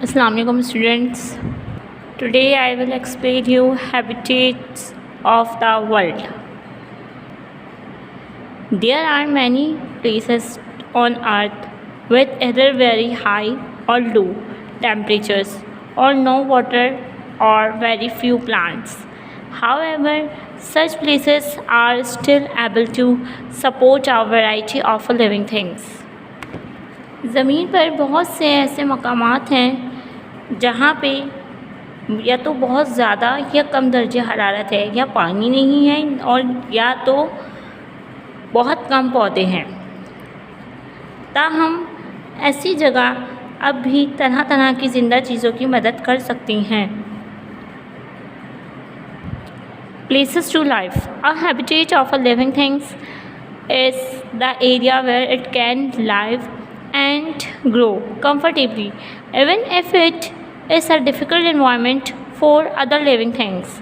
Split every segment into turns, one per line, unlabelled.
Assalamualaikum students. Today I will explain you habitats of the world. There are many places on earth with either very high or low temperatures or no water or very few plants. However, such places are still able to support a variety of living things. ज़मीन पर बहुत से ऐसे मकामात हैं जहाँ पे या तो बहुत ज़्यादा या कम दर्जे हरारत है, या पानी नहीं है, और या तो बहुत कम पौधे हैं। ताहम ऐसी जगह अब भी तरह तरह की ज़िंदा चीज़ों की मदद कर सकती हैं। Places to live. A habitat of a living things is the area where it can live and grow comfortably, even if it is a difficult environment for other living things.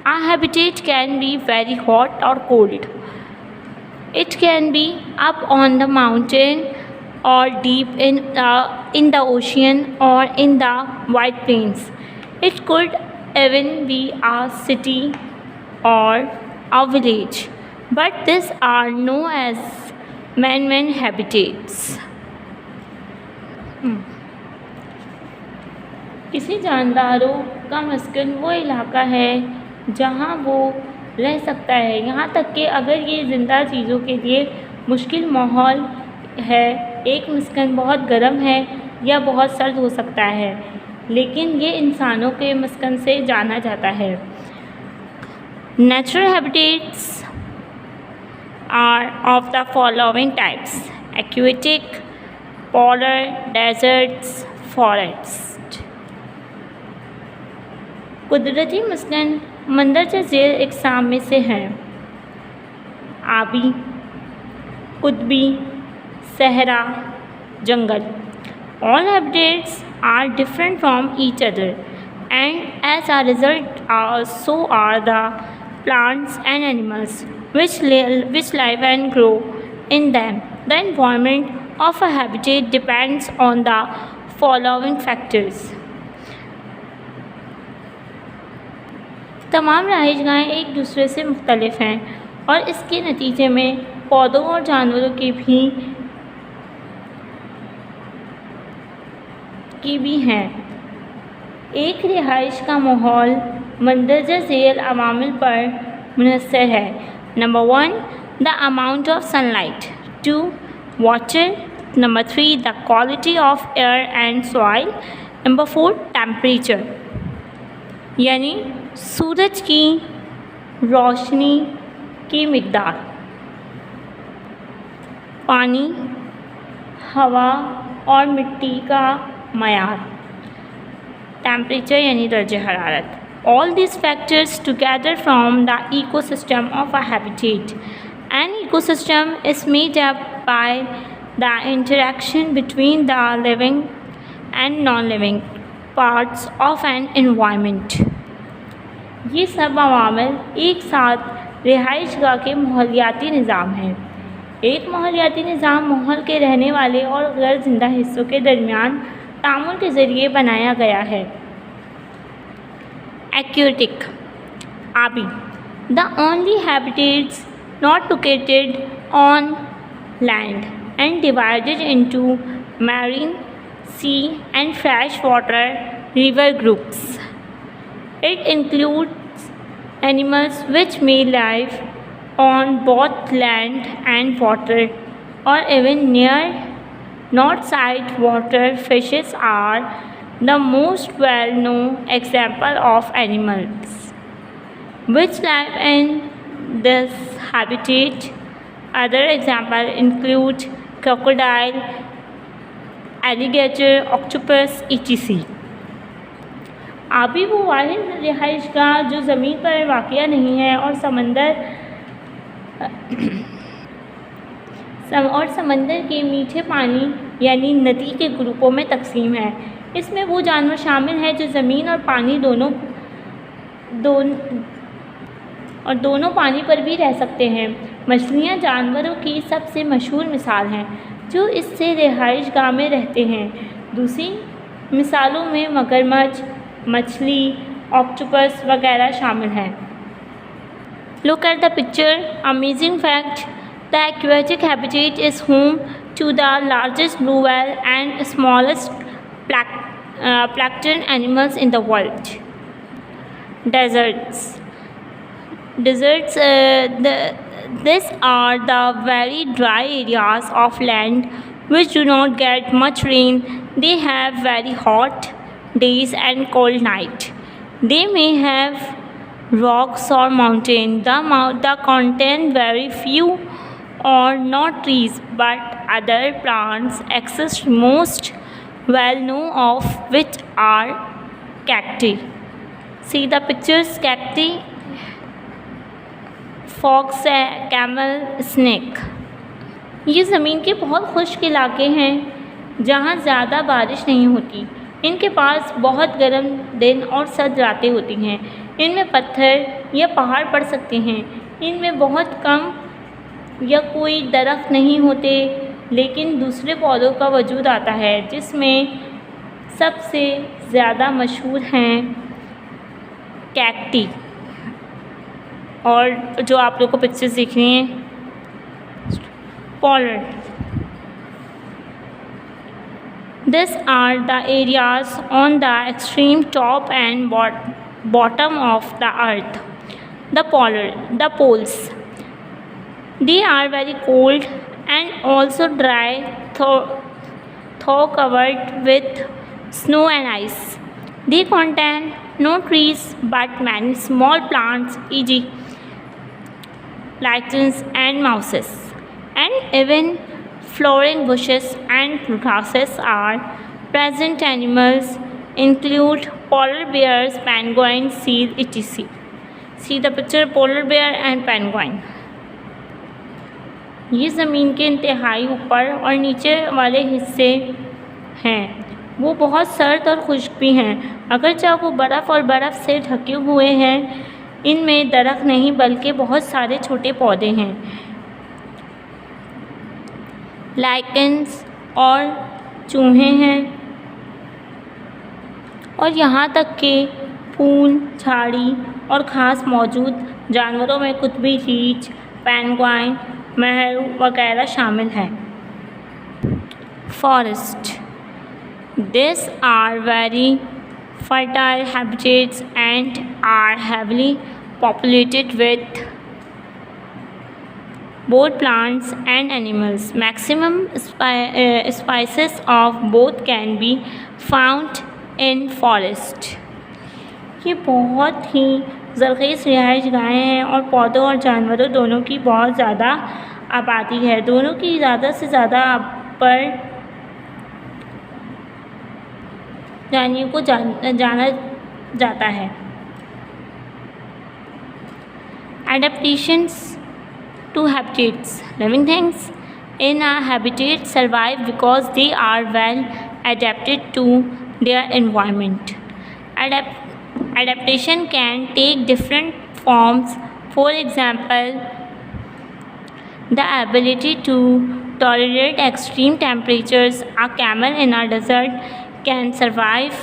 A habitat can be very hot or cold. It can be up on the mountain or deep in the ocean or in the wide plains. It could even be a city or a village, but these are known as man-made habitats. किसी जानदारों का मस्कन वो इलाका है जहाँ वो रह सकता है, यहाँ तक कि अगर ये ज़िंदा चीज़ों के लिए मुश्किल माहौल है, एक मस्कन बहुत गर्म है या बहुत सर्द हो सकता है, लेकिन ये इंसानों के मस्कन से जाना जाता है। Natural habitats are of the following types: aquatic, polar, deserts, forests. कुदरती मस्कन मंदरजा ज़ेर इक़साम में से हैं: आबी, कुतबी, सहरा, जंगल. All habitats are different from each other, and as a result, so are the plants and animals which live and grow in them. The environment of a habitat depends on the following factors. तमाम रहायशगाहें एक दूसरे से मुख्तलिफ हैं और इसके नतीजे में पौधों और जानवरों की भी हैं। एक रिहाइश का माहौल मंदरजा ज़ेल अवामिल पर मुनहसर है। Number 1, the amount of sunlight. 2, water. Number 3, the quality of air and soil. Number 4, temperature, यानी सूरज की रोशनी की मिक़दार, पानी, हवा और मिट्टी का मयार. टेम्परेचर यानी दर्जे हरारत. All these factors together form the ecosystem of a habitat. An ecosystem is made up by the interaction between the living and non-living parts of an environment. ये सब अवामिल एक साथ रिहाइशगाह के माहौलियाती निज़ाम हैं. एक माहौलियाती निज़ाम माहौल के रहने वाले और गैर जिंदा हिस्सों के दरमियान तामुल के ज़रिए बनाया गया है. Aquatic, आबी. The only habitats not located on land and divided into marine, sea and freshwater river groups. It includes animals which may live on both land and water or even near north-side water. Fishes are the most well-known example of animals which live in this habitat. Other examples include crocodile, alligator, octopus, etc. आबी वो वाहिद रिहाइशगाह जो ज़मीन पर वाक़या नहीं है और समंदर के मीठे पानी यानी नदी के ग्रुपों में तकसीम है. इसमें वो जानवर शामिल हैं जो ज़मीन और पानी दोनों पानी पर भी रह सकते हैं. मछलियाँ जानवरों की सबसे मशहूर मिसाल हैं जो इससे रिहाइशगाह में रहते हैं. दूसरी मिसालों में मगरमच्छ, मछली, ऑक्टोपस वगैरह शामिल हैं। Look at the picture. Amazing fact: the aquatic habitat is home to the largest blue whale and smallest plankton animals in the world. Deserts. These are the very dry areas of land which do not get much rain. They have very hot days and cold nights. They may have rocks or mountains. The contain very few or not trees, but other plants exist, most well known of which are cacti. See the pictures: cacti, fox, camel, snake. ये ज़मीन के बहुत खुश्क इलाके हैं जहाँ ज़्यादा बारिश नहीं होती। इनके पास बहुत गर्म दिन और सर्द रातें होती हैं। इनमें पत्थर या पहाड़ पड़ सकते हैं। इनमें बहुत कम या कोई दरख्त नहीं होते, लेकिन दूसरे पौधों का वजूद आता है, जिसमें सबसे ज़्यादा मशहूर हैं कैक्टी। और जो आप लोग को पिक्चर्स दिख रही हैं, pollard. These are the areas on the extreme top and bottom of the earth. The poles. They are very cold and also dry, though covered with snow and ice. They contain no trees but many small plants, e.g. lichens and mosses, and even flowering bushes and grasses are present. Animals include polar bears, penguins, seals, etc. See the picture: polar bear and penguin. ये ज़मीन के इंतहाई ऊपर और नीचे वाले हिस्से हैं। वो बहुत सर्द और खुश्क भी हैं, अगरचे वो बर्फ़ और बर्फ़ से ढके हुए हैं। इनमें दरख्त नहीं बल्कि बहुत सारे छोटे पौधे हैं, लाइकेंस और चूहे हैं, और यहाँ तक कि फूल, झाड़ी और घास मौजूद जानवरों में कुतबी रीछ, पेंगुइन, महरू वगैरह शामिल हैं। Forest. These are very fertile habitats and are heavily populated with both plants and animals. Maximum species of both can be found in forest. ये बहुत ही ज़रख़ीज़ रिहाइश गाहें हैं और पौधों और जानवरों दोनों की बहुत ज़्यादा आबादी है। दोनों की ज़्यादा से ज़्यादा पर जानवरों को जाना जाता है। Adaptations to habitats. Living things in a habitat survive because they are well adapted to their environment. Adaptation can take different forms. For example, the ability to tolerate extreme temperatures. A camel in a desert can survive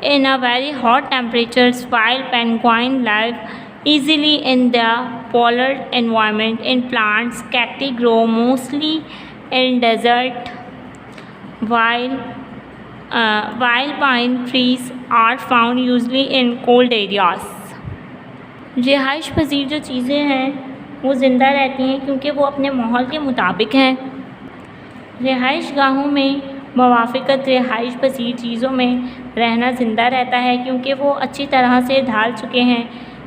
in a very hot temperatures, while penguins live easily in the polar environment. In plants, cacti grow mostly in desert, while pine trees are found usually in cold areas. रिहाइश पजीर जो चीज़ें हैं वो ज़िंदा रहती हैं क्योंकि वो अपने माहौल के मुताबिक हैं। रिहाइश गाहों में मुवाफ़िक़त रिहाइश पजीर चीज़ों में रहना ज़िंदा रहता है क्योंकि वो अच्छी तरह से ढाल चुके हैं।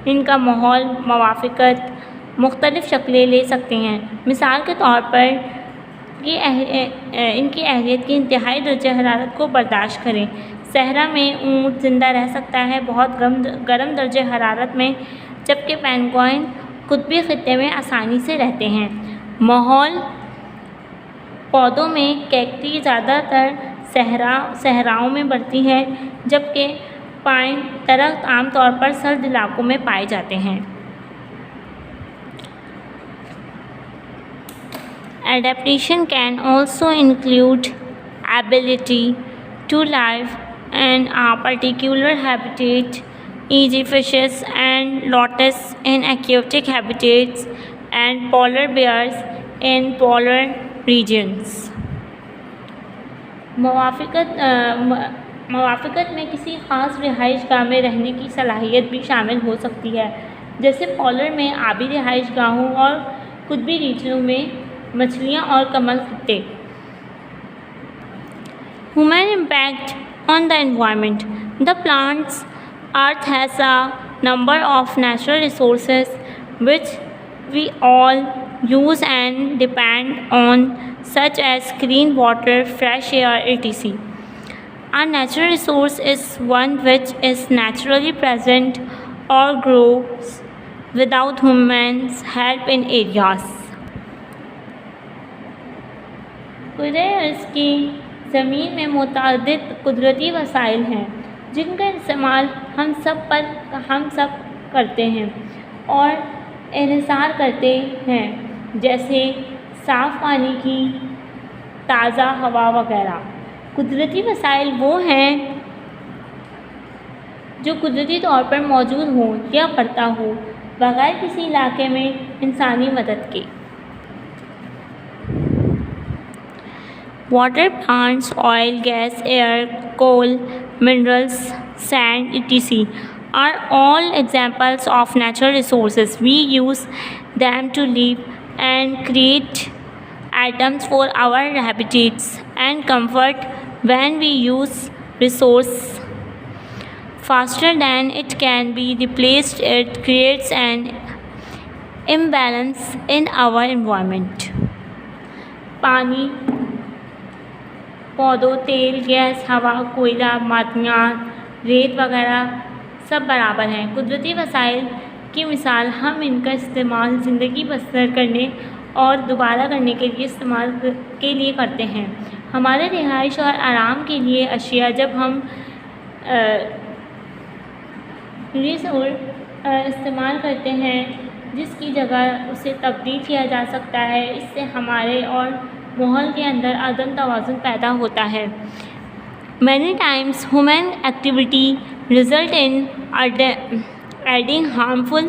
इनका माहौल मुवाफ़िक़त मुख्तलिफ़ शक्लें ले सकते हैं। मिसाल के तौर पर इनकी अहलियत की इंतहाई दर्जे हरारत को बर्दाश्त करें। सहरा में ऊँट ज़िंदा रह सकता है बहुत गर्म दर्जे हरारत में, जबकि पेंगुइन कुतबी ख़ित्ते में आसानी से रहते हैं। माहौल पौधों में कैक्टी ज़्यादातर सहराओं में बढ़ती है, जबकि पाइन दरख्त आमतौर पर सर्द इलाकों में पाए जाते हैं। Adaptation can also include ability to live in a particular habitat, e.g. fishes and lotus in aquatic habitats and polar bears in polar regions. मवाफ़क़त में किसी ख़ास रिहाइशगाह में रहने की सलाहियत भी शामिल हो सकती है, जैसे पोलर में आबी रिहाइशगाहों और कुतबी रीजनों में मछलियाँ और कमल खित्ते। Human impact on the environment. The plant's earth has a number of natural resources which we all use and depend on, such as clean water, fresh air, etc. A natural resource is one which is naturally present or grows without humans' help in areas. की ज़मीन में मुतअद्दिद कुदरती वसाइल हैं जिनका इस्तेमाल हम सब करते हैं और इन्हिसार करते हैं, जैसे साफ़ पानी की ताज़ा हवा वगैरह। कुदरती वसाइल वो हैं जो कुदरती तौर पर मौजूद हों या बढ़ता हो बग़ैर किसी इलाके में इंसानी मदद के। Water, plants, oil, gas, air, coal, minerals, sand, etc. are all examples of natural resources. We use them to live and create items for our habitats and comfort. When we use resource faster than it can be replaced, it creates an imbalance in our environment. पानी, पौधों, तेल, gas, हवा, कोयला, मादनियात, रेत वगैरह सब बराबर हैं। कुदरती वसाइल की मिसाल हम इनका इस्तेमाल ज़िंदगी बसर करने और दोबारा करने के लिए करते हैं। हमारे रिहाइश और आराम के लिए अशिया जब हम इस्तेमाल करते हैं जिसकी जगह उसे तब्दील किया जा सकता है, इससे हमारे और माहौल के अंदर अदम तवाज़ुन पैदा होता है। Many times human activity result in adding harmful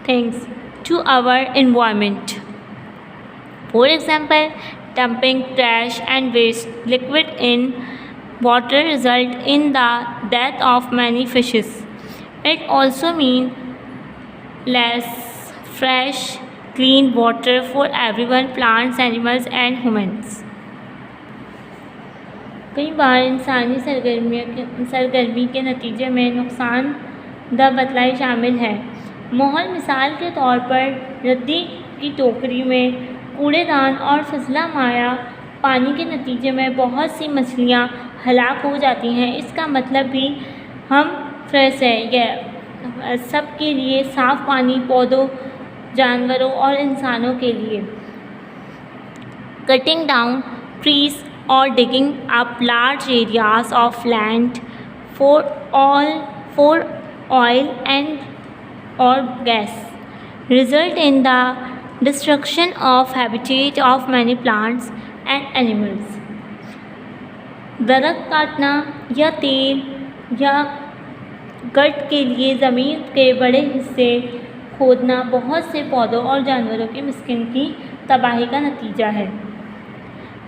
things to our environment. For example, dumping trash and waste liquid in water result in the death of many fishes. It also means less fresh, clean water for everyone, plants, animals and humans. कई बार इंसानी सरगर्मी के नतीजे में नुकसानदह बदलाई शामिल है। माहौल मिसाल के तौर पर रद्दी की टोकरी में कूड़ेदान और फजला माया पानी के नतीजे में बहुत सी मछलियाँ हलाक हो जाती हैं। इसका मतलब भी हम फ्रेश है यह सब के लिए साफ़ पानी, पौधों, जानवरों और इंसानों के लिए। Cutting down trees or digging up large areas of land for oil and or gas result in the destruction of habitat of many plants and animals. दरख्त काटना या तेल या गट के लिए ज़मीन के बड़े हिस्से खोदना बहुत से पौधों और जानवरों के मिस्किन की तबाही का नतीजा है।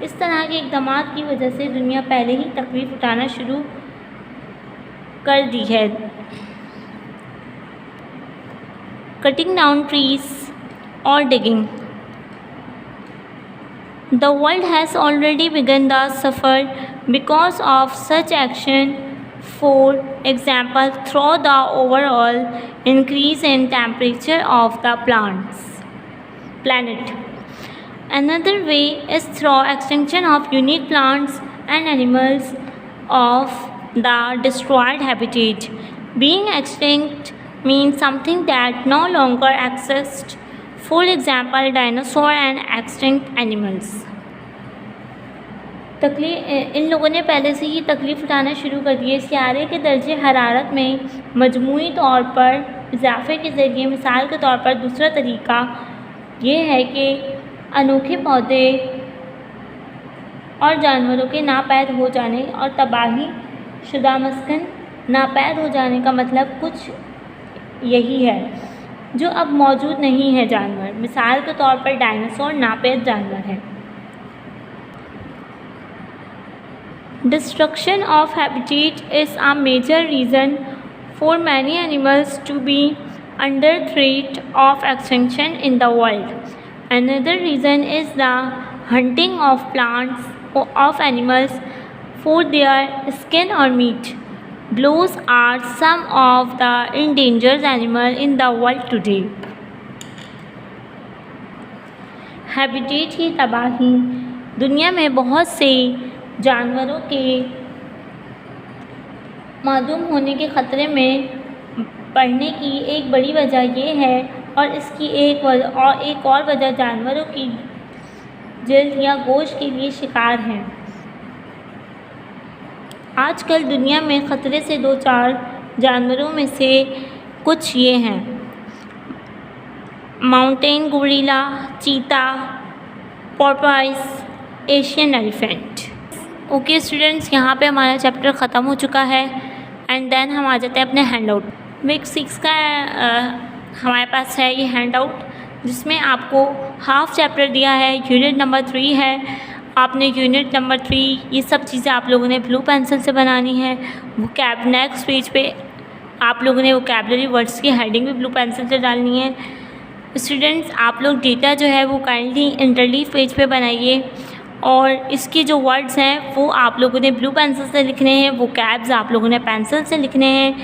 इस तरह के इक़दामात की वजह से दुनिया पहले ही तकलीफ़ उठाना शुरू कर दी है। कटिंग डाउन ट्रीज और digging the world has already begun the suffer because of such action. For example, through the overall increase in temperature of the planet. Another way is through extinction of unique plants and animals of the destroyed habitat. Being extinct means something that no longer exists. For example, dinosaur and extinct animals. इन लोगों ने पहले से ही तकलीफ़ उठाना शुरू कर दी है। सियारे के दर्जे हरारत में मजमूई तौर पर इजाफे के ज़रिए, मिसाल के तौर पर दूसरा तरीका ये है कि अनोखे पौधे और जानवरों के नापैद हो जाने और तबाही शुदा मस्कन, नापैद हो जाने का मतलब कुछ यही है जो अब मौजूद नहीं है जानवर। मिसाल के तौर पर डायनासोर नापैद जानवर है। Destruction of habitat is a major reason for many animals to be under threat of extinction in the world. Another reason is the hunting of plants of animals for their skin or meat. Those are some of the endangered animals in the world today. Habitat की तबाही दुनिया में बहुत से जानवरों के मादूम होने के ख़तरे में पड़ने की एक बड़ी वजह ये है, और इसकी एक और वजह जानवरों की जल्द या गोश्त के लिए शिकार हैं। आजकल दुनिया में ख़तरे से दो चार जानवरों में से कुछ ये हैं: माउंटेन गोरिल्ला, चीता, porpoise, Asian elephant. Okay students, यहाँ पे हमारा चैप्टर ख़त्म हो चुका है एंड देन हम आ जाते हैं अपने हैंड आउट। वीक 6 का हमारे पास है ये हैंड आउट, जिसमें आपको हाफ चैप्टर दिया है, यूनिट नंबर 3 है। आपने यूनिट नंबर 3 ये सब चीज़ें आप लोगों ने ब्लू पेंसिल से बनानी है। नेक्स्ट पेज पे आप लोगों ने वोकैबुलरी वर्ड्स की हेडिंग भी ब्लू पेंसिल से डालनी है। स्टूडेंट्स, आप लोग डेटा जो है वो काइंडली इंटरलीव पेज पे बनाइए, और इसके जो वर्ड्स हैं वो आप लोगों ने ब्लू पेंसिल से लिखने हैं, वो कैब्स आप लोगों ने पेंसिल से लिखने हैं,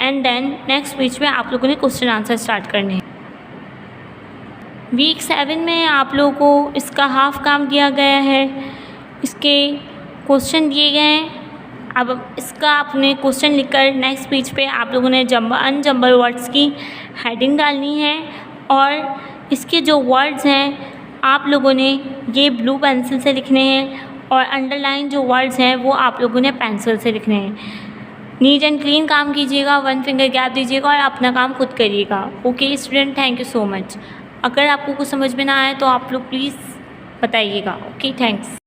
एंड देन नेक्स्ट पेज पे आप लोगों ने क्वेश्चन आंसर स्टार्ट करने हैं। वीक 7 में आप लोगों को इसका हाफ काम दिया गया है, इसके क्वेश्चन दिए गए हैं। अब इसका आपने क्वेश्चन लिखकर नेक्स्ट पेज पे आप लोगों ने अनजम्बल वर्ड्स की हेडिंग डालनी है, और इसके जो वर्ड्स हैं आप लोगों ने ये ब्लू पेंसिल से लिखने हैं, और अंडरलाइन जो वर्ड्स हैं वो आप लोगों ने पेंसिल से लिखने हैं। नीट एंड क्लीन काम कीजिएगा, 1 फिंगर गैप दीजिएगा और अपना काम खुद करिएगा। Okay student, thank you so much. अगर आपको कुछ समझ में ना आए तो आप लोग प्लीज़ बताइएगा। Okay, thanks.